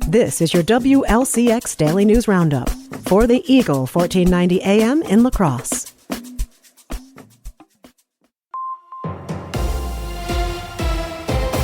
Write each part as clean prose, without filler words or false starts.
This is your WLCX Daily News Roundup for the Eagle 1490 AM in La Crosse.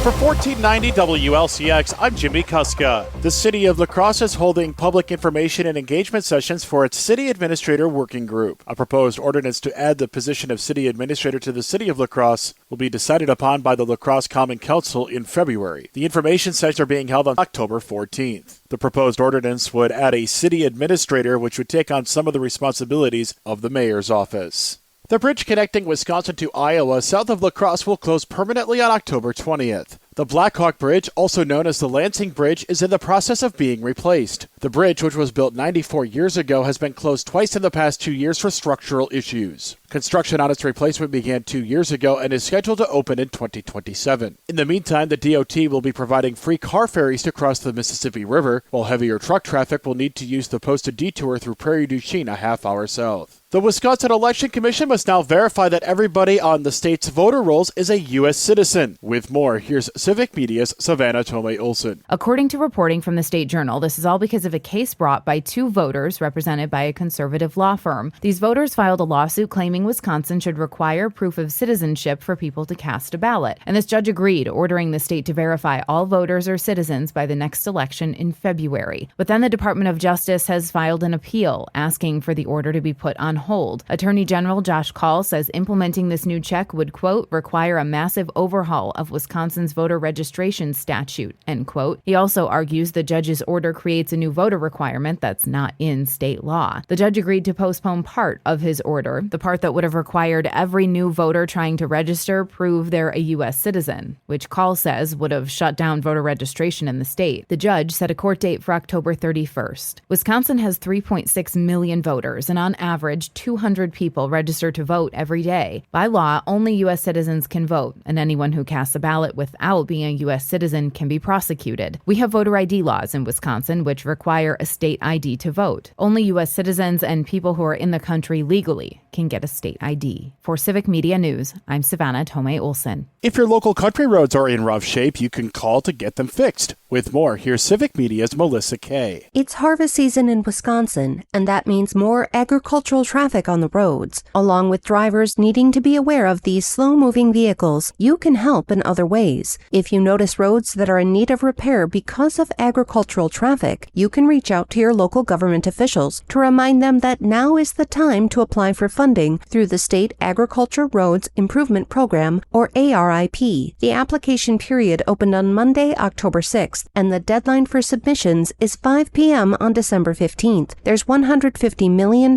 For 1490 WLCX, I'm Jimmy Kuska. The City of La Crosse is holding public information and engagement sessions for its City Administrator Working Group. A proposed ordinance to add the position of City Administrator to the City of La Crosse will be decided upon by the La Crosse Common Council in February. The information sessions are being held on October 14th. The proposed ordinance would add a City Administrator, which would take on some of the responsibilities of the Mayor's office. The bridge connecting Wisconsin to Iowa south of La Crosse will close permanently on October 20th. The Blackhawk Bridge, also known as the Lansing Bridge, is in the process of being replaced. The bridge, which was built 94 years ago, has been closed twice in the past 2 years for structural issues. Construction on its replacement began 2 years ago and is scheduled to open in 2027. In the meantime, the DOT will be providing free car ferries to cross the Mississippi River, while heavier truck traffic will need to use the posted detour through Prairie du Chien a half hour south. The Wisconsin Election Commission must now verify that everybody on the state's voter rolls is a U.S. citizen. With more, here's Civic Media's Savannah Tomei-Olson. According to reporting from the State Journal, this is all because of a case brought by two voters represented by a conservative law firm. These voters filed a lawsuit claiming Wisconsin should require proof of citizenship for people to cast a ballot. And this judge agreed, ordering the state to verify all voters or citizens by the next election in February. But then the Department of Justice has filed an appeal, asking for the order to be put on hold. Attorney General Josh Kaul says implementing this new check would, quote, require a massive overhaul of Wisconsin's voter registration statute, end quote. He also argues the judge's order creates a new voter requirement that's not in state law. The judge agreed to postpone part of his order, the part that would have required every new voter trying to register prove they're a U.S. citizen, which Kaul says would have shut down voter registration in the state. The judge set a court date for October 31st. Wisconsin has 3.6 million voters, and on average, 200 people register to vote every day. By law, only U.S. citizens can vote, and anyone who casts a ballot without being a U.S. citizen can be prosecuted. We have voter ID laws in Wisconsin which require a state ID to vote. Only U.S. citizens and people who are in the country legally can get a state ID. For Civic Media News, I'm Savannah Tomei-Olson. If your local country roads are in rough shape, you can call to get them fixed. With more, here's Civic Media's Melissa Kay. It's harvest season in Wisconsin, and that means more agricultural traffic on the roads. Along with drivers needing to be aware of these slow-moving vehicles, you can help in other ways. If you notice roads that are in need of repair because of agricultural traffic, you can reach out to your local government officials to remind them that now is the time to apply for funding through the State Agriculture Roads Improvement Program, or ARIP. The application period opened on Monday, October 6th, and the deadline for submissions is 5 p.m. on December 15th. There's $150 million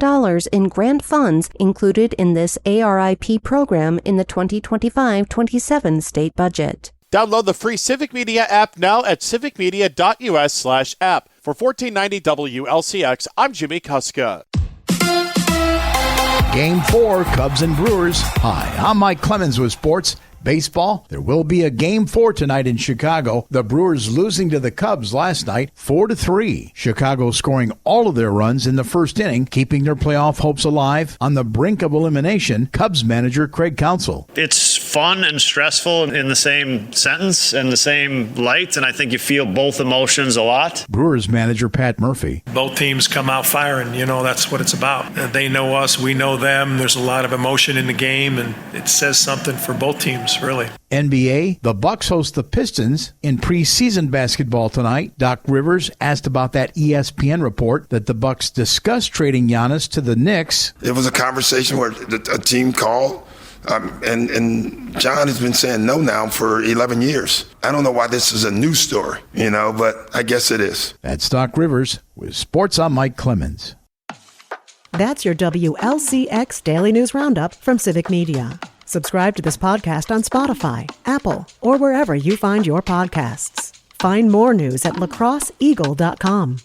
in grant funds included in this ARIP program in the 2025-27 state budget. Download the free Civic Media app now at civicmedia.us/app. For 1490 WLCX, I'm Jimmy Kuska. Game 4, Cubs and Brewers. Hi, I'm Mike Clemens with Sports. Baseball, there will be a Game 4 tonight in Chicago. The Brewers losing to the Cubs last night 4-3. Chicago scoring all of their runs in the first inning, keeping their playoff hopes alive. On the brink of elimination, Cubs manager Craig Counsell. It's fun and stressful in the same sentence and the same light, and I think you feel both emotions a lot. Brewers manager Pat Murphy. Both teams come out firing, that's what it's about. They know us, we know them. There's a lot of emotion in the game, and it says something for both teams. Really. NBA, the Bucks host the Pistons in preseason basketball tonight. Doc Rivers asked about that ESPN report that the Bucks discussed trading Giannis to the Knicks. It was a conversation where a team called, and John has been saying no now for 11 years. I don't know why this is a news story, but I guess it is. That's Doc Rivers with Sports. I'm Mike Clemens. That's your WLCX Daily News Roundup from Civic Media. Subscribe to this podcast on Spotify, Apple, or wherever you find your podcasts. Find more news at lacrosseeagle.com.